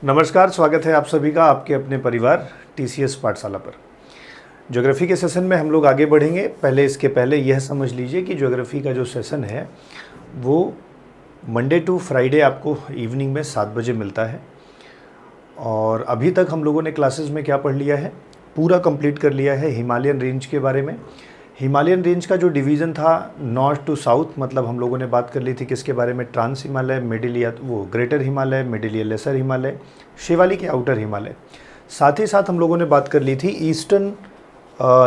नमस्कार, स्वागत है आप सभी का आपके अपने परिवार टीसीएस पाठशाला पर। ज्योग्राफी के सेशन में हम लोग आगे बढ़ेंगे। इसके पहले यह समझ लीजिए कि ज्योग्राफी का जो सेशन है वो मंडे टू फ्राइडे आपको इवनिंग में 7 बजे मिलता है। और अभी तक हम लोगों ने क्लासेस में क्या पढ़ लिया है, पूरा कंप्लीट कर लिया है हिमालयन रेंज के बारे में। हिमालयन रेंज का जो डिवीज़न था नॉर्थ टू साउथ, मतलब हम लोगों ने बात कर ली थी किसके बारे में, ट्रांस हिमालय, मिडिल या वो ग्रेटर हिमालय, मिडिल या लेसर हिमालय, शिवालिक या आउटर हिमालय। साथ ही साथ हम लोगों ने बात कर ली थी ईस्टर्न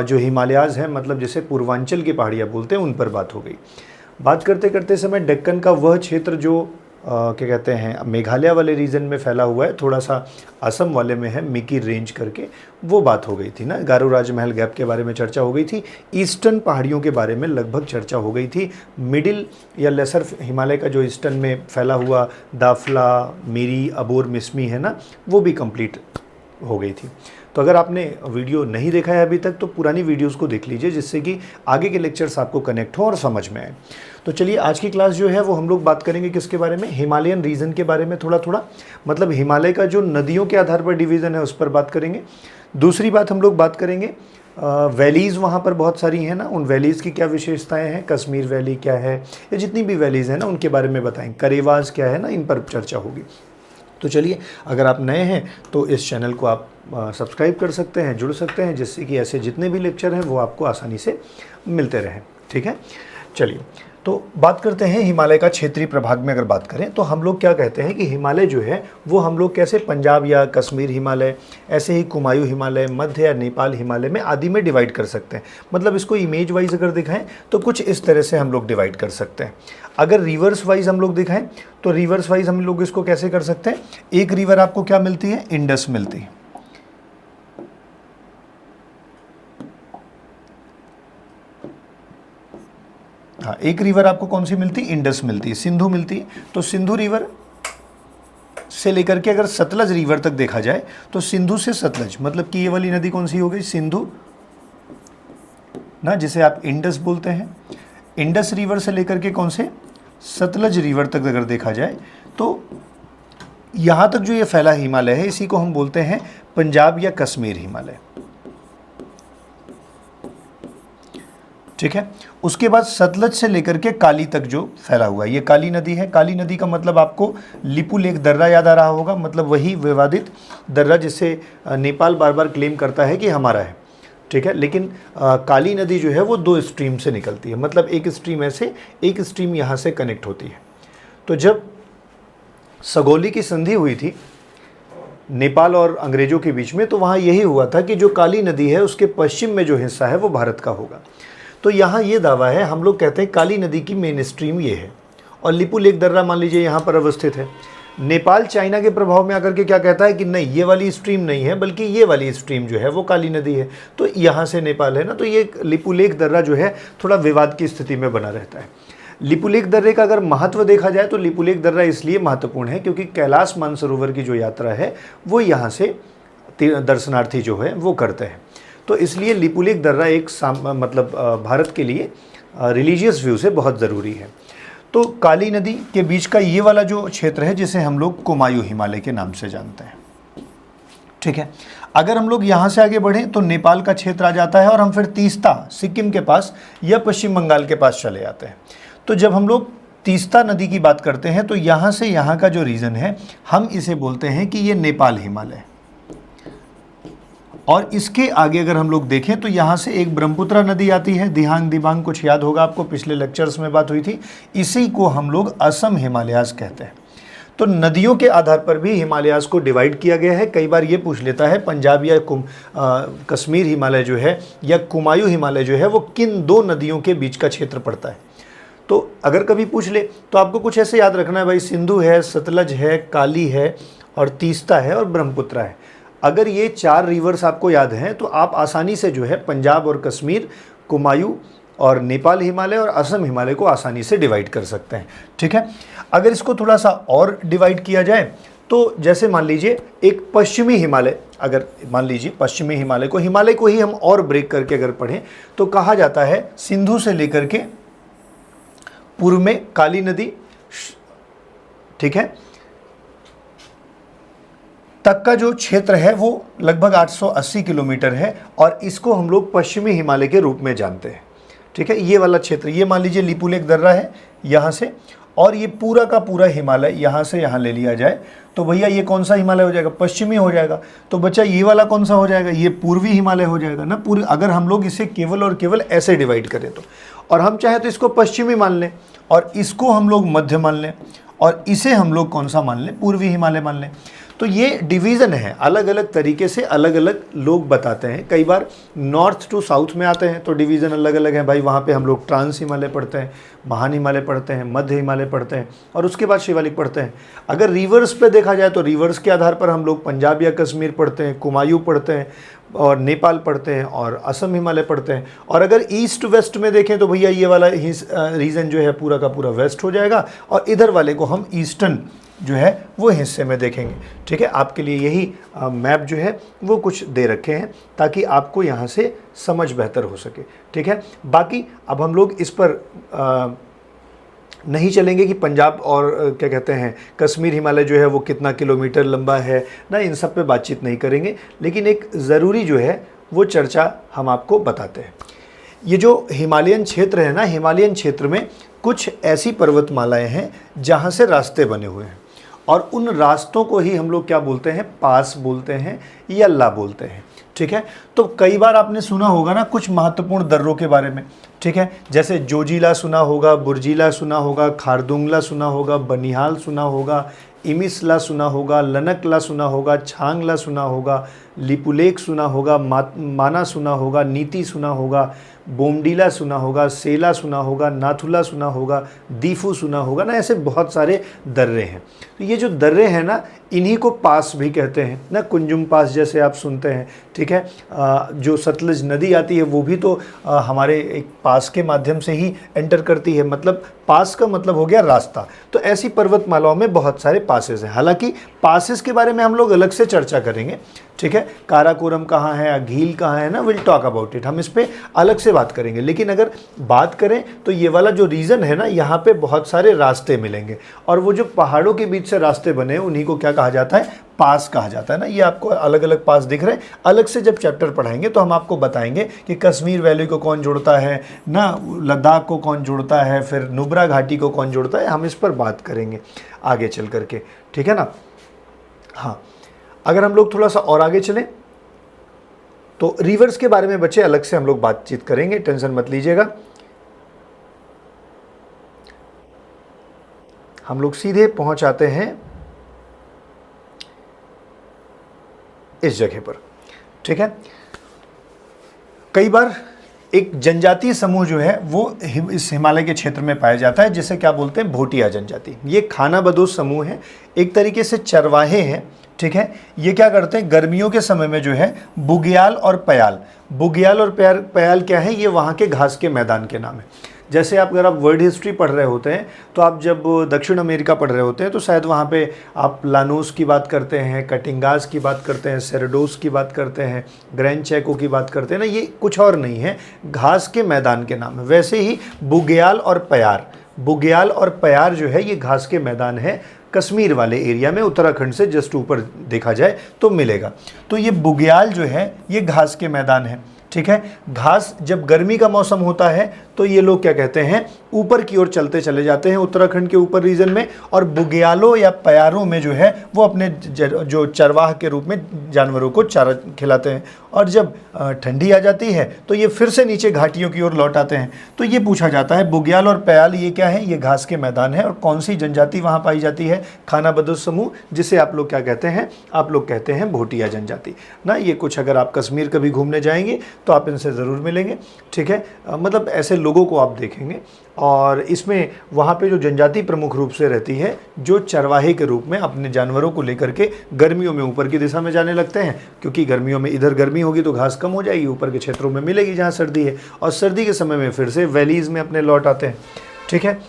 जो हिमालयाज़ हैं, मतलब जिसे पूर्वांचल की पहाड़ियाँ बोलते हैं, उन पर बात हो गई। बात करते करते समय डेक्कन का वह क्षेत्र जो क्या कहते हैं मेघालय वाले रीजन में फैला हुआ है, थोड़ा सा असम वाले में है, मिकी रेंज करके, वो बात हो गई थी ना। गारो राजमहल गैप के बारे में चर्चा हो गई थी। ईस्टर्न पहाड़ियों के बारे में लगभग चर्चा हो गई थी। मिडिल या लेसर हिमालय का जो ईस्टर्न में फैला हुआ दाफला, मिरी, अबोर, मिसमी है ना, वो भी कंप्लीट हो गई थी। तो अगर आपने वीडियो नहीं देखा है अभी तक तो पुरानी वीडियोस को देख लीजिए, जिससे कि आगे के लेक्चर्स आपको कनेक्ट हो और समझ में आए। तो चलिए आज की क्लास जो है वो हम लोग बात करेंगे किसके बारे में, हिमालयन रीजन के बारे में थोड़ा थोड़ा, मतलब हिमालय का जो नदियों के आधार पर डिवीज़न है उस पर बात करेंगे। दूसरी बात हम लोग बात करेंगे वैलीज़ वहाँ पर बहुत सारी हैं ना, उन वैलीज़ की क्या विशेषताएं हैं, कश्मीर वैली क्या है, या जितनी भी वैलीज़ हैं ना उनके बारे में बताएंगे, करेवाज क्या है ना, इन पर चर्चा होगी। तो चलिए, अगर आप नए हैं तो इस चैनल को आप सब्सक्राइब कर सकते हैं, जुड़ सकते हैं, जिससे कि ऐसे जितने भी लेक्चर हैं वो आपको आसानी से मिलते रहें। ठीक है, चलिए तो बात करते हैं हिमालय का क्षेत्रीय प्रभाग में। अगर बात करें तो हम लोग क्या कहते हैं कि हिमालय जो है वो हम लोग कैसे पंजाब या कश्मीर हिमालय, ऐसे ही कुमायूं हिमालय, मध्य या नेपाल हिमालय में आदि में डिवाइड कर सकते हैं। मतलब इसको इमेज वाइज अगर दिखाएं तो कुछ इस तरह से हम लोग डिवाइड कर सकते हैं। अगर रिवर्स वाइज हम लोग दिखाएं तो रिवर्स वाइज हम लोग इसको कैसे कर सकते हैं, एक रिवर आपको क्या मिलती है, इंडस मिलती है। हाँ, एक रिवर आपको कौन सी मिलती है, इंडस मिलती है। सिंधु मिलती है, तो सिंधु रिवर से लेकर के अगर सतलज रिवर तक देखा जाए तो सिंधु से सतलज, मतलब कि ये वाली नदी कौन सी हो गई, सिंधु ना, जिसे आप इंडस बोलते हैं। इंडस रिवर से लेकर के कौन से, सतलज रिवर तक अगर देखा जाए तो यहाँ तक जो ये फैला हिमालय है इसी को हम बोलते हैं पंजाब या कश्मीर हिमालय। ठीक है, उसके बाद सतलज से लेकर के काली तक जो फैला हुआ है ये काली नदी है। काली नदी का मतलब आपको लिपू लेक दर्रा याद आ रहा होगा, मतलब वही विवादित दर्रा जिसे नेपाल बार बार क्लेम करता है कि हमारा है। ठीक है, लेकिन काली नदी जो है वो 2 स्ट्रीम से निकलती है, मतलब एक स्ट्रीम ऐसे, एक स्ट्रीम यहाँ से कनेक्ट होती है। तो जब सगौली की संधि हुई थी नेपाल और अंग्रेजों के बीच में, तो वहाँ यही हुआ था कि जो काली नदी है उसके पश्चिम में जो हिस्सा है वो भारत का होगा। तो यहाँ ये दावा है, हम लोग कहते हैं काली नदी की मेन स्ट्रीम ये है, और लिपू लेक दर्रा मान लीजिए यहाँ पर अवस्थित है। नेपाल चाइना के प्रभाव में आकर के क्या कहता है कि नहीं, ये वाली स्ट्रीम नहीं है बल्कि ये वाली स्ट्रीम जो है वो काली नदी है। तो यहाँ से नेपाल है ना, तो ये लिपू लेक दर्रा जो है थोड़ा विवाद की स्थिति में बना रहता है। लिपू लेक दर्रे का अगर महत्व देखा जाए तो लिपू लेक दर्रा इसलिए महत्वपूर्ण है क्योंकि कैलाश मानसरोवर की जो यात्रा है वो यहाँ से दर्शनार्थी जो है वो करते हैं। तो इसलिए लिपू लेक दर्रा एक मतलब भारत के लिए रिलीजियस व्यू से बहुत ज़रूरी है। तो काली नदी के बीच का ये वाला जो क्षेत्र है जिसे हम लोग कुमायूं हिमालय के नाम से जानते हैं। ठीक है, अगर हम लोग यहाँ से आगे बढ़ें तो नेपाल का क्षेत्र आ जाता है और हम फिर तीस्ता सिक्किम के पास या पश्चिम बंगाल के पास चले जाते हैं। तो जब हम लोग तीस्ता नदी की बात करते हैं तो यहाँ से यहाँ का जो रीजन है हम इसे बोलते हैं कि ये नेपाल हिमालय। और इसके आगे अगर हम लोग देखें तो यहाँ से एक ब्रह्मपुत्र नदी आती है, दिहांग दिबांग, कुछ याद होगा आपको, पिछले लेक्चर्स में बात हुई थी। इसी को हम लोग असम हिमालयाज कहते हैं। तो नदियों के आधार पर भी हिमालयाज को डिवाइड किया गया है। कई बार ये पूछ लेता है पंजाब या कश्मीर हिमालय जो है या कुमायूं हिमालय जो है वो किन 2 नदियों के बीच का क्षेत्र पड़ता है। तो अगर कभी पूछ ले तो आपको कुछ ऐसे याद रखना है, भाई सिंधु है, सतलज है, काली है और तीस्ता है और ब्रह्मपुत्र है। अगर ये 4 रिवर्स आपको याद हैं तो आप आसानी से जो है पंजाब और कश्मीर, कुमायूं और नेपाल हिमालय और असम हिमालय को आसानी से डिवाइड कर सकते हैं। ठीक है, अगर इसको थोड़ा सा और डिवाइड किया जाए तो जैसे मान लीजिए एक पश्चिमी हिमालय, अगर मान लीजिए पश्चिमी हिमालय को ही हम और ब्रेक करके अगर पढ़ें तो कहा जाता है सिंधु से लेकर के पूर्व में काली नदी, ठीक है, तक का जो क्षेत्र है वो लगभग 880 किलोमीटर है और इसको हम लोग पश्चिमी हिमालय के रूप में जानते हैं। ठीक है, ये वाला क्षेत्र, ये मान लीजिए लिपुलेख दर्रा है यहाँ से, और ये पूरा का पूरा हिमालय यहाँ से यहाँ ले लिया जाए तो भैया ये कौन सा हिमालय हो जाएगा? पश्चिमी हो जाएगा। तो बच्चा ये वाला कौन सा हो जाएगा? ये पूर्वी हिमालय हो जाएगा ना। पूर्वी, अगर हम लोग इसे केवल और केवल ऐसे डिवाइड करें तो, और हम चाहे तो इसको पश्चिमी मान लें और इसको हम लोग मध्य मान लें और इसे हम लोग कौन सा मान लें? पूर्वी हिमालय मान लें। तो ये डिवीज़न है, अलग अलग तरीके से अलग अलग लोग बताते हैं। कई बार नॉर्थ टू साउथ में आते हैं तो डिवीज़न अलग अलग है भाई। वहाँ पे हम लोग ट्रांस हिमालय पढ़ते हैं, महान हिमालय पढ़ते हैं, मध्य हिमालय पढ़ते हैं और उसके बाद शिवालिक पढ़ते हैं। अगर रिवर्स पे देखा जाए तो रिवर्स के आधार पर हम लोग पंजाब या कश्मीर पढ़ते हैं, कुमायूं पढ़ते हैं और नेपाल पढ़ते हैं और असम हिमालय पढ़ते हैं। और अगर ईस्ट वेस्ट में देखें तो भैया ये वाला रीजन जो है पूरा का पूरा वेस्ट हो जाएगा और इधर वाले को हम ईस्टर्न जो है वो हिस्से में देखेंगे। ठीक है, आपके लिए यही मैप जो है वो कुछ दे रखे हैं ताकि आपको यहाँ से समझ बेहतर हो सके। ठीक है, बाकी अब हम लोग इस पर नहीं चलेंगे कि पंजाब और क्या कहते हैं कश्मीर हिमालय जो है वो कितना किलोमीटर लंबा है ना, इन सब पे बातचीत नहीं करेंगे। लेकिन एक ज़रूरी जो है वो चर्चा हम आपको बताते हैं। ये जो हिमालयन क्षेत्र है ना, हिमालयन क्षेत्र में कुछ ऐसी पर्वतमालाएं हैं जहाँ से रास्ते बने हुए हैं और उन रास्तों को ही हम लोग क्या बोलते हैं? पास बोलते हैं या ला बोलते हैं। ठीक है, तो कई बार आपने सुना होगा ना कुछ महत्वपूर्ण दर्रों के बारे में। ठीक है, जैसे जोजिला सुना होगा, बुर्जिला सुना होगा, खारदुंगला सुना होगा, बनिहाल सुना होगा, इमिसला सुना होगा, लनकला सुना होगा, छांगला सुना होगा, लिपुलेख सुना होगा, माना सुना होगा, नीति सुना होगा, बोमडीला सुना होगा, सेला सुना होगा, नाथुला सुना होगा, दीफू सुना होगा ना। ऐसे बहुत सारे दर्रे हैं। तो ये जो दर्रे हैं ना, इन्हीं को पास भी कहते हैं ना। कुंजुम पास जैसे आप सुनते हैं। ठीक है, जो सतलज नदी आती है वो भी तो हमारे एक पास के माध्यम से ही एंटर करती है। मतलब पास का मतलब हो गया रास्ता। तो ऐसी पर्वतमालाओं में बहुत सारे पासेस हैं। हालांकि पासेस के बारे में हम लोग अलग से चर्चा करेंगे। ठीक है, काराकोरम कहाँ है, अघील कहाँ है ना, विल टॉक अबाउट इट, हम इस पे अलग से बात करेंगे। लेकिन अगर बात करें तो ये वाला जो रीजन है ना, यहाँ पे बहुत सारे रास्ते मिलेंगे और वो जो पहाड़ों के बीच से रास्ते बने हैं उन्हीं को क्या कहा जाता है? पास कहा जाता है ना। ये आपको अलग अलग पास दिख रहे हैं। अलग से जब चैप्टर पढ़ाएंगे तो हम आपको बताएंगे कि कश्मीर वैली को कौन जोड़ता है ना, लद्दाख को कौन जोड़ता है, फिर नुब्रा घाटी को कौन जोड़ता है। हम इस पर बात करेंगे आगे चल करके। ठीक है ना। हाँ, अगर हम लोग थोड़ा सा और आगे चलें तो रिवर्स के बारे में बच्चे अलग से हम लोग बातचीत करेंगे, टेंशन मत लीजिएगा। हम लोग सीधे पहुंच आते हैं इस जगह पर। ठीक है, कई बार एक जनजातीय समूह जो है वो इस हिमालय के क्षेत्र में पाया जाता है, जिसे क्या बोलते हैं? भोटिया जनजाति। ये खानाबदोश समूह है, एक तरीके से चरवाहे हैं। ठीक है, ये क्या करते हैं? गर्मियों के समय में जो है बुग्याल और प्याल, बुग्याल और प्याल क्या है? ये वहाँ के घास के मैदान के नाम है। जैसे आप अगर आप वर्ल्ड हिस्ट्री पढ़ रहे होते हैं तो आप जब दक्षिण अमेरिका पढ़ रहे होते हैं तो शायद वहाँ पे आप लानोस की बात करते हैं, कटिंगास की बात करते हैं, सेरेडोस की बात करते हैं, ग्रैंड चैको की बात करते हैं ना। ये कुछ और नहीं है, घास के मैदान के नाम है। वैसे ही बुग्याल और प्यार, बुग्याल और प्यार जो है ये घास के मैदान है। कश्मीर वाले एरिया में, उत्तराखंड से जस्ट ऊपर देखा जाए तो मिलेगा। तो ये बुग्याल जो है ये घास के मैदान है। ठीक है, घास जब गर्मी का मौसम होता है तो ये लोग क्या कहते हैं? ऊपर की ओर चलते चले जाते हैं उत्तराखंड के ऊपर रीजन में, और बुग्यालों या प्यारों में जो है वो अपने जो चरवाह के रूप में जानवरों को चारा खिलाते हैं। और जब ठंडी आ जाती है तो ये फिर से नीचे घाटियों की ओर लौट आते हैं। तो ये पूछा जाता है बुग्याल और प्याल ये क्या है? ये घास के मैदान है। और कौन सी जनजाति वहाँ पाई जाती है? खानाबदोश समूह, जिसे आप लोग क्या कहते हैं? आप लोग कहते हैं भोटिया जनजाति ना। ये कुछ अगर आप कश्मीर कभी घूमने जाएंगे तो आप इनसे ज़रूर मिलेंगे। ठीक है, मतलब ऐसे लोगों को आप देखेंगे। और इसमें वहाँ पे जो जनजाति प्रमुख रूप से रहती है, जो चरवाहे के रूप में अपने जानवरों को लेकर के गर्मियों में ऊपर की दिशा में जाने लगते हैं, क्योंकि गर्मियों में इधर गर्मी होगी तो घास कम हो जाएगी, ऊपर के क्षेत्रों में मिलेगी जहाँ सर्दी है, और सर्दी के समय में फिर से वैलीज़ में अपने लौट आते हैं। ठीक है,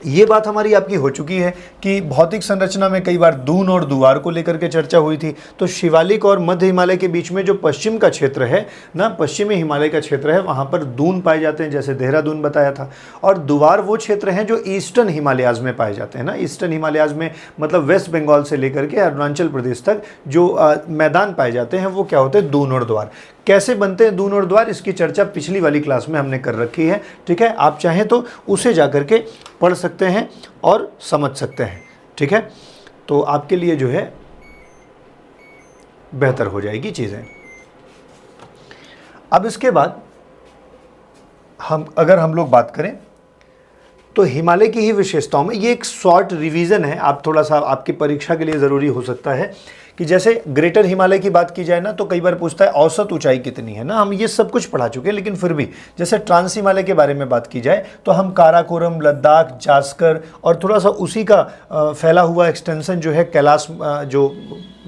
ये बात हमारी आपकी हो चुकी है कि भौतिक संरचना में कई बार दून और दुआर को लेकर के चर्चा हुई थी। तो शिवालिक और मध्य हिमालय के बीच में जो पश्चिम का क्षेत्र है ना, पश्चिमी हिमालय का क्षेत्र है, वहाँ पर दून पाए जाते हैं, जैसे देहरादून बताया था। और दुआर वो क्षेत्र हैं जो ईस्टर्न हिमालयाज़ में पाए जाते हैं ना। ईस्टर्न हिमालयाज़ में मतलब वेस्ट बंगाल से लेकर के अरुणाचल प्रदेश तक जो मैदान पाए जाते हैं वो क्या होते हैं, दून और द्वार। कैसे बनते हैं दून और द्वार, इसकी चर्चा पिछली वाली क्लास में हमने कर रखी है, ठीक है। आप चाहें तो उसे जाकर के पढ़ सकते हैं और समझ सकते हैं, ठीक है। तो आपके लिए जो है बेहतर हो जाएगी चीज़ें। अब इसके बाद अगर हम लोग बात करें तो हिमालय की ही विशेषताओं में ये एक शॉर्ट रिवीजन है, आप थोड़ा सा आपकी परीक्षा के लिए ज़रूरी हो सकता है कि जैसे ग्रेटर हिमालय की बात की जाए ना, तो कई बार पूछता है औसत ऊंचाई कितनी है ना। हम ये सब कुछ पढ़ा चुके हैं, लेकिन फिर भी जैसे ट्रांस हिमालय के बारे में बात की जाए तो हम काराकोरम, लद्दाख, जास्कर और थोड़ा सा उसी का फैला हुआ एक्सटेंशन जो है कैलाश जो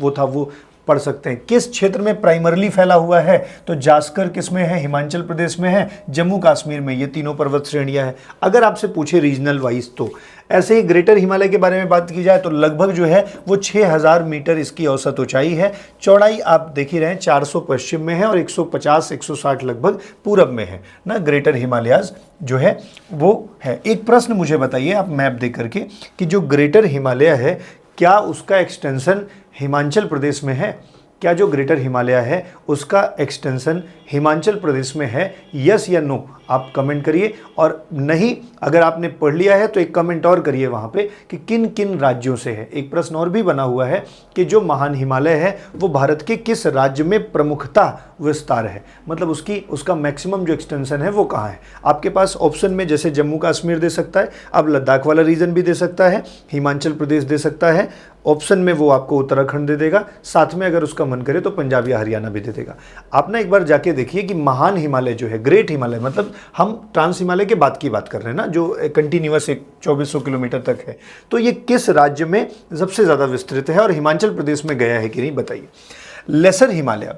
वो था वो पढ़ सकते हैं। किस क्षेत्र में प्राइमरली फैला हुआ है, तो जास्कर किस में है, हिमाचल प्रदेश में है, जम्मू कश्मीर में, ये तीनों पर्वत श्रेणियां हैं। अगर आपसे पूछे रीजनल वाइज तो ऐसे ही ग्रेटर हिमालय के बारे में बात की जाए तो लगभग जो है वो 6000 मीटर इसकी औसत ऊंचाई है। चौड़ाई आप देख ही रहे हैं 400 पश्चिम में है और 150-160 लगभग पूरब में है ना। ग्रेटर हिमालयाज जो है वो है। एक प्रश्न मुझे बताइए आप मैप देख करके कि जो ग्रेटर हिमालय है क्या उसका एक्सटेंशन हिमाचल प्रदेश में है? क्या जो ग्रेटर हिमालय है उसका एक्सटेंशन हिमाचल प्रदेश में है? यस या नो आप कमेंट करिए। और नहीं, अगर आपने पढ़ लिया है तो एक कमेंट और करिए वहाँ पे कि किन किन राज्यों से है। एक प्रश्न और भी बना हुआ है कि जो महान हिमालय है वो भारत के किस राज्य में प्रमुखता विस्तार है, मतलब उसका मैक्सिमम जो एक्सटेंशन है वो कहाँ है। आपके पास ऑप्शन में जैसे जम्मू कश्मीर दे सकता है, अब लद्दाख वाला रीजन भी दे सकता है, हिमाचल प्रदेश दे सकता है, ऑप्शन में वो आपको उत्तराखंड दे देगा, साथ में अगर उसका मन करे तो पंजाब या हरियाणा भी दे देगा। आप ना एक बार जाके देखिए कि महान हिमालय जो है, ग्रेट हिमालय, मतलब हम ट्रांस हिमालय के बाद की बात कर रहे हैं ना, जो कंटिन्यूअस 2400 किलोमीटर तक है, तो ये किस राज्य में सबसे ज़्यादा विस्तृत है और हिमाचल प्रदेश में गया है कि नहीं बताइए। लेसर हिमालय,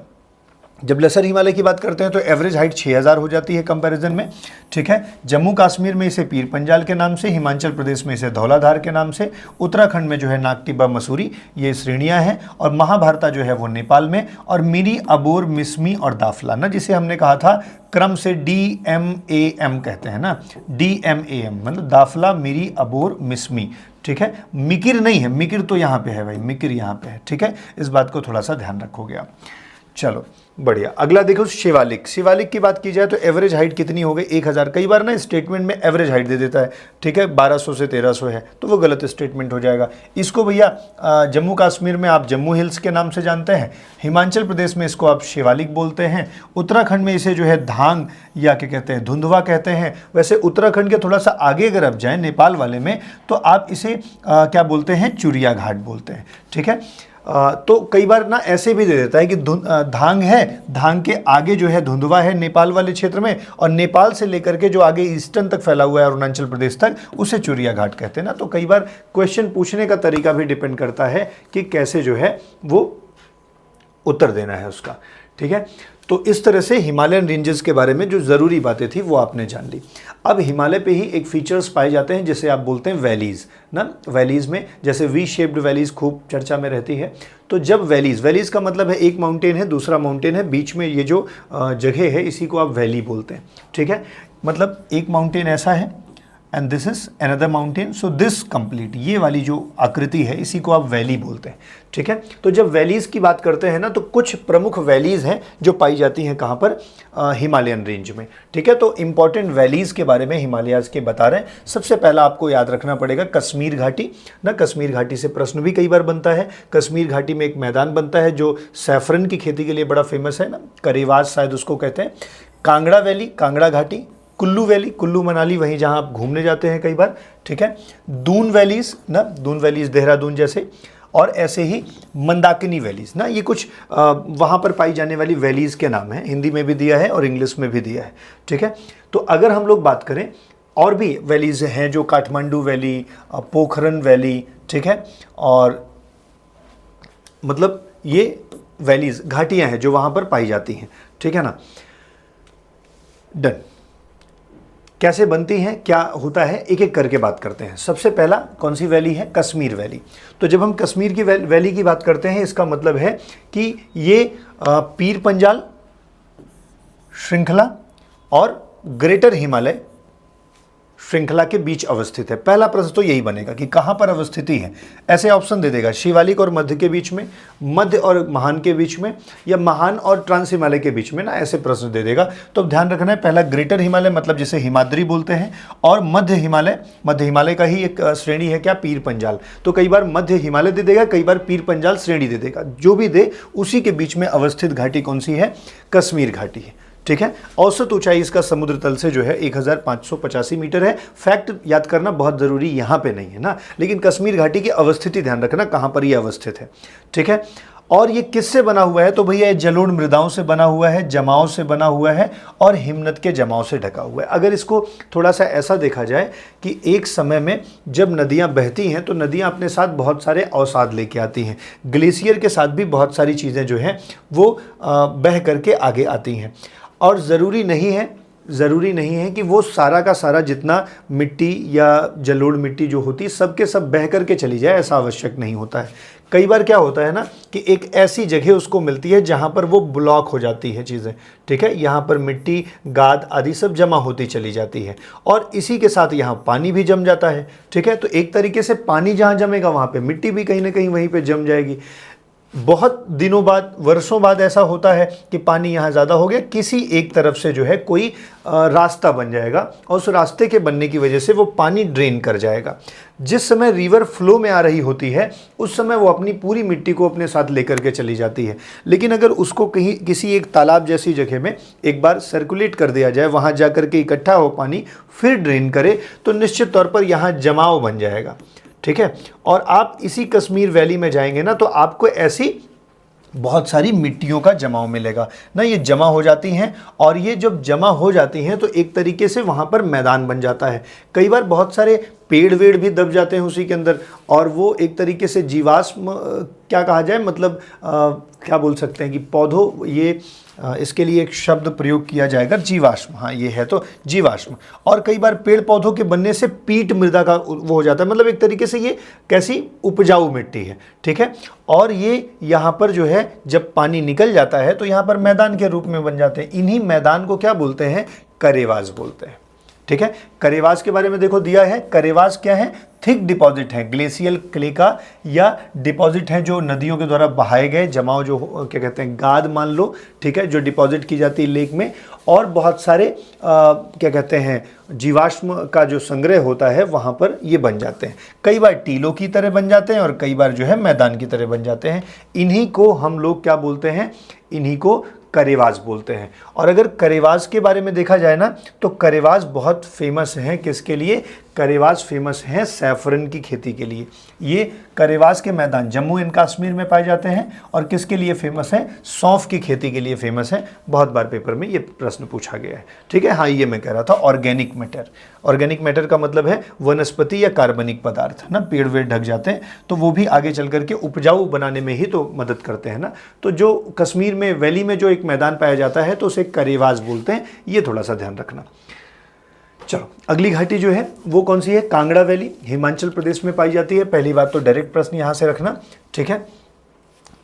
जब लेसर हिमालय की बात करते हैं तो एवरेज हाइट 6000 हो जाती है कंपैरिजन में, ठीक है। जम्मू कश्मीर में इसे पीर पंजाल के नाम से, हिमाचल प्रदेश में इसे धौलाधार के नाम से, उत्तराखंड में जो है नागटिब्बा मसूरी, ये श्रेणियां हैं। और महाभारता जो है वो नेपाल में, और मिरी, अबोर, मिसमी और दाफला ना, जिसे हमने कहा था क्रम से DMAM कहते हैं ना, DMAM मतलब दाफला, मिरी, अबोर, मिसमी, ठीक है। मिकिर नहीं है, मिकिर तो यहाँ पे है भाई, मिकिर यहाँ पे है, ठीक है। इस बात को थोड़ा सा ध्यान रखोगे आप। चलो बढ़िया, अगला देखो शिवालिक। शिवालिक की बात की जाए तो एवरेज हाइट कितनी हो गई, 1000। कई बार ना स्टेटमेंट में एवरेज हाइट दे देता है, ठीक है, 1200 से 1300 है, तो वो गलत स्टेटमेंट हो जाएगा। इसको भैया जम्मू कश्मीर में आप जम्मू हिल्स के नाम से जानते हैं, हिमाचल प्रदेश में इसको आप शिवालिक बोलते हैं, उत्तराखंड में इसे जो है धांग या क्या कहते हैं, धुंधवा कहते हैं। वैसे उत्तराखंड के थोड़ा सा आगे अगर आप जाएँ नेपाल वाले में तो आप इसे क्या बोलते हैं, चुरिया घाट बोलते हैं, ठीक है। तो कई बार ना ऐसे भी दे देता है कि धांग है, धांग के आगे जो है धुंधवा है नेपाल वाले क्षेत्र में, और नेपाल से लेकर के जो आगे ईस्टर्न तक फैला हुआ है अरुणाचल प्रदेश तक, उसे चुरिया घाट कहते हैं ना। तो कई बार क्वेश्चन पूछने का तरीका भी डिपेंड करता है कि कैसे जो है वो उत्तर देना है उसका, ठीक है। तो इस तरह से हिमालयन रेंजेस के बारे में जो ज़रूरी बातें थी वो आपने जान ली। अब हिमालय पे ही एक फीचर्स पाए जाते हैं जिसे आप बोलते हैं वैलीज़ ना। वैलीज़ में जैसे वी शेप्ड वैलीज़ खूब चर्चा में रहती है। तो जब वैलीज़ का मतलब है एक माउंटेन है, दूसरा माउंटेन है, बीच में ये जो जगह है इसी को आप वैली बोलते हैं, ठीक है। मतलब एक माउंटेन ऐसा है and this is another mountain, so this complete, ये वाली जो आकृति है इसी को आप वैली बोलते हैं, ठीक है। तो जब वैलीज़ की बात करते हैं ना तो कुछ प्रमुख वैलीज़ हैं जो पाई जाती हैं कहाँ पर, हिमालयन रेंज में, ठीक है। तो इंपॉर्टेंट वैलीज़ के बारे में हिमालयाज़ के बता रहे हैं। सबसे पहला आपको याद रखना पड़ेगा कश्मीर घाटी ना। कश्मीर घाटी से प्रश्न भी कई बार बनता है। कश्मीर घाटी में एक मैदान बनता है जो सैफरन की खेती के लिए बड़ा फेमस है ना, करेवाज शायद उसको कहते हैं। कांगड़ा वैली, कांगड़ा घाटी, कुल्लू वैली, कुल्लू मनाली, वहीं जहां आप घूमने जाते हैं कई बार, ठीक है। दून वैलीज ना, दून वैलीज देहरादून जैसे, और ऐसे ही मंदाकिनी वैलीज ना, ये कुछ वहां पर पाई जाने वाली वैलीज के नाम हैं। हिंदी में भी दिया है और इंग्लिश में भी दिया है, ठीक है। तो अगर हम लोग बात करें और भी वैलीज हैं जो काठमांडू वैली, पोखरन वैली, ठीक है, और मतलब ये वैलीज घाटियां हैं जो वहां पर पाई जाती हैं, ठीक है ना। डन। कैसे बनती हैं, क्या होता है, एक एक करके बात करते हैं। सबसे पहला कौन सी वैली है? कश्मीर वैली। तो जब हम कश्मीर की वैली की बात करते हैं, इसका मतलब है कि ये पीर पंजाल श्रृंखला और ग्रेटर हिमालय श्रृंखला के बीच अवस्थित है। पहला प्रश्न तो यही बनेगा कि कहाँ पर अवस्थिति है। ऐसे ऑप्शन दे देगा, शिवालिक और मध्य के बीच में, मध्य और महान के बीच में, या महान और ट्रांस हिमालय के बीच में ना, ऐसे प्रश्न दे देगा। तो अब ध्यान रखना है, पहला ग्रेटर हिमालय मतलब जिसे हिमाद्री बोलते हैं, और मध्य हिमालय का ही एक श्रेणी है क्या? पीर पंजाल। तो कई बार मध्य हिमालय दे देगा, कई बार पीर पंजाल श्रेणी दे देगा, जो भी दे उसी के बीच में अवस्थित घाटी कौन सी है? कश्मीर घाटी है। ठीक है। औसत ऊंचाई इसका समुद्र तल से जो है 1585 मीटर है। फैक्ट याद करना बहुत ज़रूरी यहाँ पे नहीं है ना, लेकिन कश्मीर घाटी की अवस्थिति ध्यान रखना, कहाँ पर ये अवस्थित है। ठीक है। और ये किससे बना हुआ है? तो भैया ये जलोढ़ मृदाओं से बना हुआ है, जमाव से बना हुआ है और हिमनद के जमाव से ढका हुआ है। अगर इसको थोड़ा सा ऐसा देखा जाए कि एक समय में जब नदियाँ बहती हैं तो नदियाँ अपने साथ बहुत सारे अवसाद लेके आती हैं। ग्लेशियर के साथ भी बहुत सारी चीज़ें जो हैं वो बह करके आगे आती हैं, और ज़रूरी नहीं है कि वो सारा का सारा जितना मिट्टी या जलोढ़ मिट्टी जो होती है सब के सब बह करके चली जाए, ऐसा आवश्यक नहीं होता है। कई बार क्या होता है ना कि एक ऐसी जगह उसको मिलती है जहाँ पर वो ब्लॉक हो जाती है चीज़ें। ठीक है। यहाँ पर मिट्टी, गाद आदि सब जमा होती चली जाती है, और इसी के साथ यहाँ पानी भी जम जाता है। ठीक है। तो एक तरीके से पानी जहाँ जमेगा वहाँ पे मिट्टी भी कहीं ना कहीं वहीं पे जम जाएगी। बहुत दिनों बाद, वर्षों बाद ऐसा होता है कि पानी यहाँ ज़्यादा हो गया, किसी एक तरफ से जो है कोई रास्ता बन जाएगा, और उस रास्ते के बनने की वजह से वो पानी ड्रेन कर जाएगा। जिस समय रिवर फ्लो में आ रही होती है उस समय वो अपनी पूरी मिट्टी को अपने साथ लेकर के चली जाती है, लेकिन अगर उसको कहीं किसी एक तालाब जैसी जगह में एक बार सर्कुलेट कर दिया जाए, वहाँ जा कर के इकट्ठा हो पानी, फिर ड्रेन करे, तो निश्चित तौर पर यहाँ जमाव बन जाएगा। ठीक है। और आप इसी कश्मीर वैली में जाएंगे ना तो आपको ऐसी बहुत सारी मिट्टियों का जमाव मिलेगा ना, ये जमा हो जाती हैं, और ये जब जमा हो जाती हैं तो एक तरीके से वहाँ पर मैदान बन जाता है। कई बार बहुत सारे पेड़ वेड़ भी दब जाते हैं उसी के अंदर, और वो एक तरीके से जीवाश्म क्या कहा जाए, मतलब क्या बोल सकते हैं कि पौधों, ये इसके लिए एक शब्द प्रयोग किया जाएगा, जीवाश्म। हाँ, ये है तो जीवाश्म। और कई बार पेड़ पौधों के बनने से पीट मृदा का वो हो जाता है, मतलब एक तरीके से ये कैसी उपजाऊ मिट्टी है। ठीक है। और ये यहाँ पर जो है जब पानी निकल जाता है तो यहाँ पर मैदान के रूप में बन जाते हैं। इन्हीं मैदान को क्या बोलते हैं? करेवास बोलते हैं। ठीक है। करेवास के बारे में देखो दिया है। करेवास क्या है? थिक डिपॉजिट है, ग्लेशियल क्ले का या डिपॉजिट है जो नदियों के द्वारा बहाए गए जमाव, जो क्या कहते हैं, गाद मान लो। ठीक है। जो डिपॉजिट की जाती है लेक में, और बहुत सारे क्या कहते हैं, जीवाश्म का जो संग्रह होता है वहाँ पर ये बन जाते हैं। कई बार टीलों की तरह बन जाते हैं और कई बार जो है मैदान की तरह बन जाते हैं। इन्हीं को हम लोग क्या बोलते हैं? इन्हीं को करेवास बोलते हैं। और अगर करेवास के बारे में देखा जाए ना तो करेवास बहुत फेमस हैं। किसके लिए करेवास फेमस हैं? सैफरन की खेती के लिए। ये करेवास के मैदान जम्मू एंड कश्मीर में पाए जाते हैं, और किसके लिए फेमस है? सौंफ की खेती के लिए फेमस है। बहुत बार पेपर में ये प्रश्न पूछा गया है। ठीक है। हाँ, ये मैं कह रहा था ऑर्गेनिक मैटर। ऑर्गेनिक मैटर का मतलब है वनस्पति या कार्बनिक पदार्थ ना, पेड़ वेड़ ढक जाते हैं तो वो भी आगे चल करके उपजाऊ बनाने में ही तो मदद करते हैं ना। तो जो कश्मीर में वैली में जो एक मैदान पाया जाता है तो उसे करेवास बोलते हैं। ये थोड़ा सा ध्यान रखना। चलो, अगली घाटी जो है वो कौन सी है? कांगड़ा वैली, हिमाचल प्रदेश में पाई जाती है। पहली बात तो डायरेक्ट प्रश्न यहाँ से रखना। ठीक है।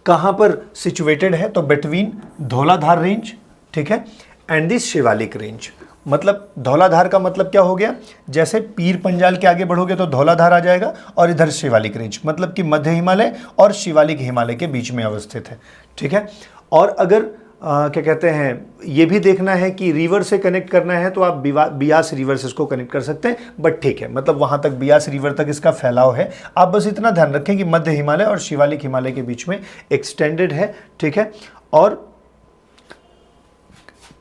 कहाँ पर सिचुएटेड है? तो बिटवीन धौलाधार रेंज, ठीक है, एंड दी शिवालिक रेंज। मतलब धौलाधार का मतलब क्या हो गया? जैसे पीर पंजाल के आगे बढ़ोगे तो धौलाधार आ जाएगा, और इधर शिवालिक रेंज, मतलब कि मध्य हिमालय और शिवालिक हिमालय के बीच में अवस्थित है। ठीक है। और अगर क्या कहते हैं, ये भी देखना है कि रिवर से कनेक्ट करना है तो आप बियास रिवर से इसको कनेक्ट कर सकते हैं, बट ठीक है, मतलब वहाँ तक बियास रिवर तक इसका फैलाव है। आप बस इतना ध्यान रखें कि मध्य हिमालय और शिवालिक हिमालय के बीच में एक्सटेंडेड है। ठीक है। और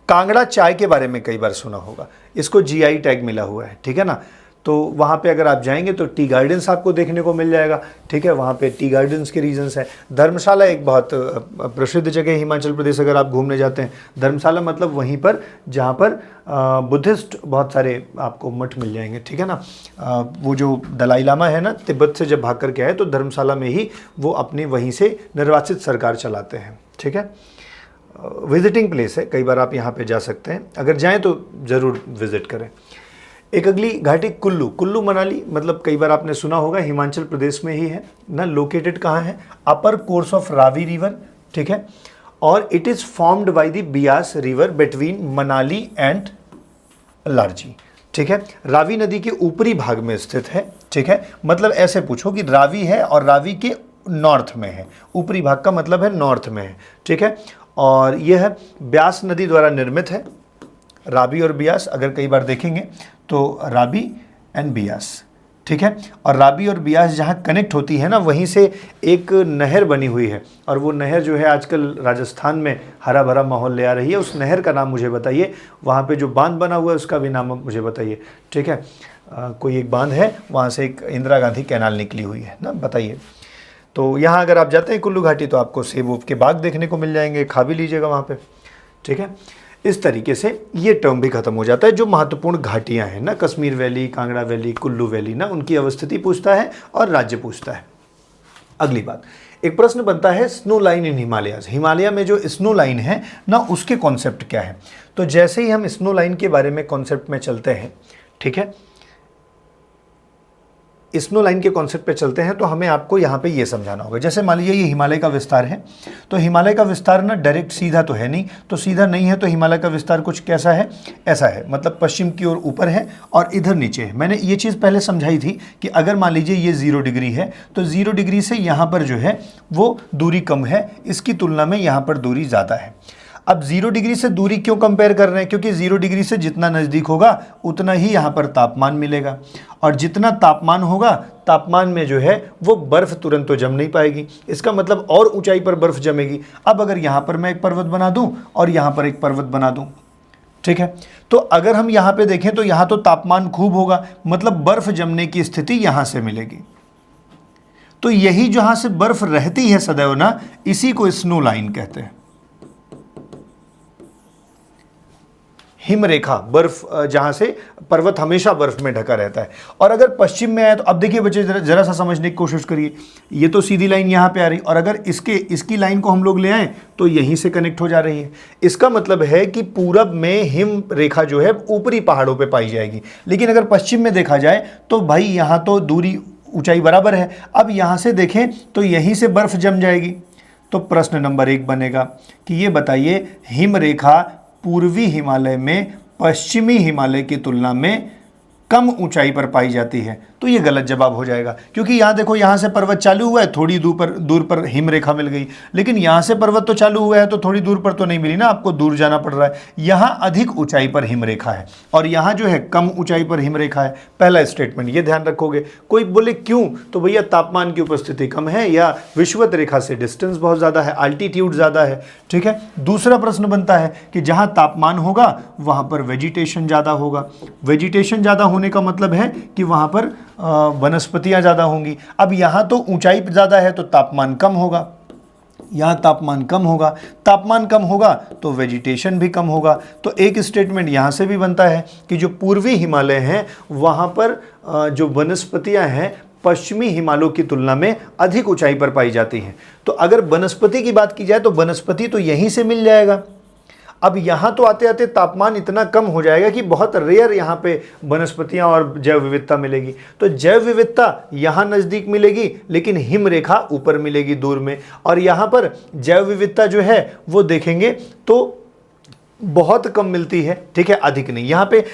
कांगड़ा चाय के बारे में कई बार सुना होगा, इसको जीआई टैग मिला हुआ है। ठीक है ना। तो वहाँ पे अगर आप जाएंगे तो टी गार्डन्स आपको देखने को मिल जाएगा। ठीक है। वहाँ पे टी गार्डन्स के रीजंस है। धर्मशाला एक बहुत प्रसिद्ध जगह है हिमाचल प्रदेश, अगर आप घूमने जाते हैं। धर्मशाला मतलब वहीं पर जहाँ पर बुद्धिस्ट बहुत सारे आपको मठ मिल जाएंगे। ठीक है ना। वो जो दलाई लामा है ना, तिब्बत से जब भाग करके आए तो धर्मशाला में ही वो अपने वहीं से निर्वाचित सरकार चलाते हैं। ठीक है। विजिटिंग प्लेस है, कई बार आप यहाँ पे जा सकते हैं, अगर जाएं तो ज़रूर विज़िट करें। एक अगली घाटी कुल्लू, कुल्लू मनाली मतलब कई बार आपने सुना होगा, हिमाचल प्रदेश में ही है ना। लोकेटेड कहाँ है? अपर कोर्स ऑफ रावी रिवर, ठीक है। और it is formed by the Beas river between Manali and Larji, ठीक है। रावी नदी के ऊपरी भाग में स्थित है, ठीक है। मतलब ऐसे पूछो कि रावी है और रावी के नॉर्थ में है, ऊपरी भाग का मतलब है नॉर्थ में है, ठीक है। और यह ब्यास नदी द्वारा निर्मित है। रावी और बियास अगर कई बार देखेंगे तो रावी एंड बियास, ठीक है। और रावी और बियास जहाँ कनेक्ट होती है ना, वहीं से एक नहर बनी हुई है, और वो नहर जो है आजकल राजस्थान में हरा भरा माहौल ले आ रही है। उस नहर का नाम मुझे बताइए, वहाँ पे जो बांध बना हुआ है उसका भी नाम मुझे बताइए, ठीक है। कोई एक बांध है, वहाँ से एक इंदिरा गांधी कैनाल निकली हुई है ना, बताइए। तो यहाँ अगर आप जाते हैं कुल्लू घाटी तो आपको सेब के बाग देखने को मिल जाएंगे, खा भी लीजिएगा वहाँ पे, ठीक है। इस तरीके से ये टर्म भी खत्म हो जाता है। जो महत्वपूर्ण घाटियाँ हैं ना, Kashmir valley, Kangra valley, Kullu valley ना, उनकी अवस्थिति पूछता है और राज्य पूछता है। अगली बात, एक प्रश्न बनता है snow line in Himalayas, Himalaya में जो स्नो लाइन है ना, उसके कॉन्सेप्ट क्या है। तो जैसे ही हम स्नो लाइन के बारे में कॉन्सेप्ट में चलते हैं, ठीक है, स्नो लाइन के कॉन्सेप्ट पे चलते हैं, तो हमें आपको यहाँ पे ये समझाना होगा। जैसे मान लीजिए ये हिमालय का विस्तार है, तो हिमालय का विस्तार ना डायरेक्ट सीधा तो है नहीं, तो सीधा नहीं है तो हिमालय का विस्तार कुछ कैसा है, ऐसा है, मतलब पश्चिम की ओर ऊपर है और इधर नीचे है। मैंने ये चीज़ पहले समझाई थी कि अगर मान लीजिए ये 0 डिग्री है, तो 0 डिग्री से यहाँ पर जो है वो दूरी कम है, इसकी तुलना में यहाँ पर दूरी ज़्यादा है। अब 0 डिग्री से दूरी क्यों कंपेयर कर रहे हैं? क्योंकि 0 डिग्री से जितना नज़दीक होगा उतना ही यहाँ पर तापमान मिलेगा, और जितना तापमान होगा, तापमान में जो है वो बर्फ़ तुरंत तो जम नहीं पाएगी, इसका मतलब और ऊंचाई पर बर्फ़ जमेगी। अब अगर यहाँ पर मैं एक पर्वत बना दूँ और यहाँ पर एक पर्वत बना दूँ, ठीक है, तो अगर हम यहाँ पे देखें तो यहाँ तो तापमान खूब होगा, मतलब बर्फ़ जमने की स्थिति यहाँ से मिलेगी। तो यही जहाँ से बर्फ़ रहती है सदैव ना, इसी को स्नो लाइन कहते हैं। हिमरेखा, बर्फ जहां से पर्वत हमेशा बर्फ में ढका रहता है। और अगर पश्चिम में आए तो अब देखिए बच्चे, जरा सा समझने की कोशिश करिए। ये तो सीधी लाइन यहाँ पे आ रही, और अगर इसकी लाइन को हम लोग ले आए तो यहीं से कनेक्ट हो जा रही है। इसका मतलब है कि पूरब में हिम रेखा जो है ऊपरी पहाड़ों पर पाई जाएगी, लेकिन अगर पश्चिम में देखा जाए तो भाई यहाँ तो दूरी ऊंचाई बराबर है। अब यहाँ से देखें तो यहीं से बर्फ जम जाएगी। तो प्रश्न नंबर 1 बनेगा कि ये बताइए, हिमरेखा पूर्वी हिमालय में पश्चिमी हिमालय की तुलना में कम ऊंचाई पर पाई जाती है। तो ये गलत जवाब हो जाएगा, क्योंकि यहाँ देखो, यहाँ से पर्वत चालू हुआ है, थोड़ी दूर पर हिमरेखा मिल गई, लेकिन यहाँ से पर्वत तो चालू हुआ है तो थोड़ी दूर पर तो नहीं मिली ना, आपको दूर जाना पड़ रहा है। यहाँ अधिक ऊंचाई पर हिमरेखा है और यहाँ जो है कम ऊंचाई पर हिमरेखा है। पहला स्टेटमेंट ये ध्यान रखोगे। कोई बोले क्यों, तो भैया तापमान की उपस्थिति कम है या विषुवत रेखा से डिस्टेंस बहुत ज़्यादा है, अल्टीट्यूड ज़्यादा है, ठीक है। दूसरा प्रश्न बनता है कि जहाँ तापमान होगा वहाँ पर वेजिटेशन ज़्यादा होगा। वेजिटेशन ज़्यादा होने का मतलब है कि वहाँ पर वनस्पतियां ज़्यादा होंगी। अब यहाँ तो ऊंचाई ज़्यादा है तो तापमान कम होगा, यहाँ तापमान कम होगा, तापमान कम होगा तो वेजिटेशन भी कम होगा। तो एक स्टेटमेंट यहाँ से भी बनता है कि जो पूर्वी हिमालय हैं वहाँ पर जो वनस्पतियाँ हैं पश्चिमी हिमालयों की तुलना में अधिक ऊंचाई पर पाई जाती हैं। तो अगर वनस्पति की बात की जाए तो वनस्पति तो यहीं से मिल जाएगा। अब यहाँ तो आते आते तापमान इतना कम हो जाएगा कि बहुत रेयर यहाँ पे वनस्पतियाँ और जैव विविधता मिलेगी। तो जैव विविधता यहाँ नज़दीक मिलेगी, लेकिन हिमरेखा ऊपर मिलेगी दूर में। और यहाँ पर जैव विविधता जो है वो देखेंगे तो बहुत कम मिलती है, ठीक है, अधिक नहीं। यहाँ पे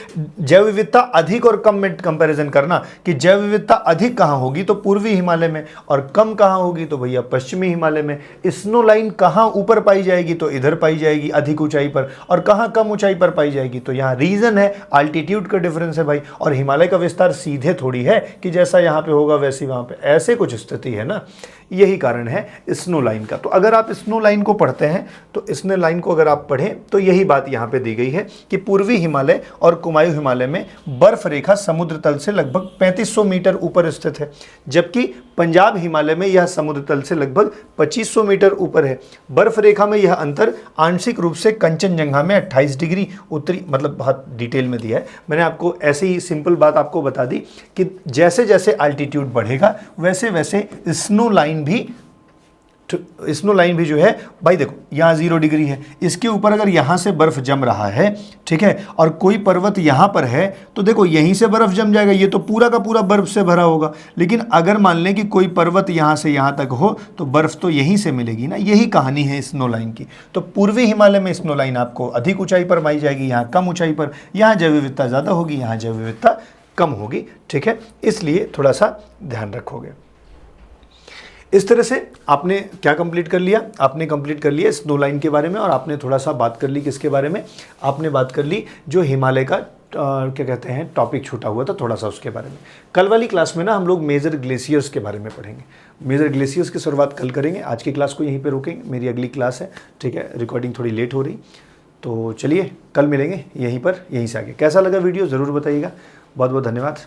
जैव विविधता अधिक और कम में कंपैरिजन करना कि जैव विविधता अधिक कहाँ होगी तो पूर्वी हिमालय में, और कम कहाँ होगी तो भैया पश्चिमी हिमालय में। स्नो लाइन कहाँ ऊपर पाई जाएगी तो इधर पाई जाएगी अधिक ऊंचाई पर, और कहाँ कम ऊंचाई पर पाई जाएगी तो यहाँ रीजन है अल्टीट्यूड का डिफरेंस है भाई। और हिमालय का विस्तार सीधे थोड़ी है कि जैसा यहाँ पे होगा वैसी वहाँ पे, ऐसे कुछ स्थिति है ना, यही कारण है स्नो लाइन का। तो अगर आप स्नो लाइन को पढ़ते हैं तो स्नो लाइन को अगर आप पढ़ें तो यही बात यहाँ पे दी गई है कि पूर्वी हिमालय और कुमायूं हिमालय में बर्फ रेखा समुद्र तल से लगभग 3500 मीटर ऊपर स्थित है, जबकि पंजाब हिमालय में यह समुद्र तल से लगभग 2500 मीटर ऊपर है। बर्फ रेखा में यह अंतर आंशिक रूप से कंचनजंगा में 28 डिग्री उत्तरी, मतलब बहुत डिटेल में दिया है, मैंने आपको ऐसे ही सिंपल बात आपको बता दी कि जैसे जैसे अल्टीट्यूड बढ़ेगा वैसे वैसे स्नो लाइन भी स्नो लाइन भी जो है भाई देखो यहाँ 0 डिग्री है, इसके ऊपर अगर यहाँ से बर्फ़ जम रहा है, ठीक है, और कोई पर्वत यहाँ पर है तो देखो यहीं से बर्फ़ जम जाएगा, ये तो पूरा का पूरा बर्फ़ से भरा होगा। लेकिन अगर मान लें कि कोई पर्वत यहाँ से यहाँ तक हो तो बर्फ़ तो यहीं से मिलेगी ना। यही कहानी है स्नो लाइन की। तो पूर्वी हिमालय में स्नो लाइन आपको अधिक ऊंचाई पर पाई जाएगी, यहाँ कम ऊंचाई पर। यहाँ जैव विविधता ज़्यादा होगी, यहाँ जैव विविधता कम होगी, ठीक है। इसलिए थोड़ा सा ध्यान रखोगे। इस तरह से आपने क्या कंप्लीट कर लिया, आपने कंप्लीट कर लिया स्नो लाइन के बारे में, और आपने थोड़ा सा बात कर ली किसके बारे में, आपने बात कर ली जो हिमालय का क्या कहते हैं टॉपिक छूटा हुआ था थोड़ा सा उसके बारे में। कल वाली क्लास में ना हम लोग मेजर ग्लेशियर्स के बारे में पढ़ेंगे। मेजर ग्लेशियर्स की शुरुआत कल करेंगे। आज की क्लास को यहीं पे रोकेंगे, मेरी अगली क्लास है, ठीक है। रिकॉर्डिंग थोड़ी लेट हो रही, तो चलिए कल मिलेंगे यहीं पर, यहीं से आगे। कैसा लगा वीडियो ज़रूर बताइएगा। बहुत बहुत धन्यवाद।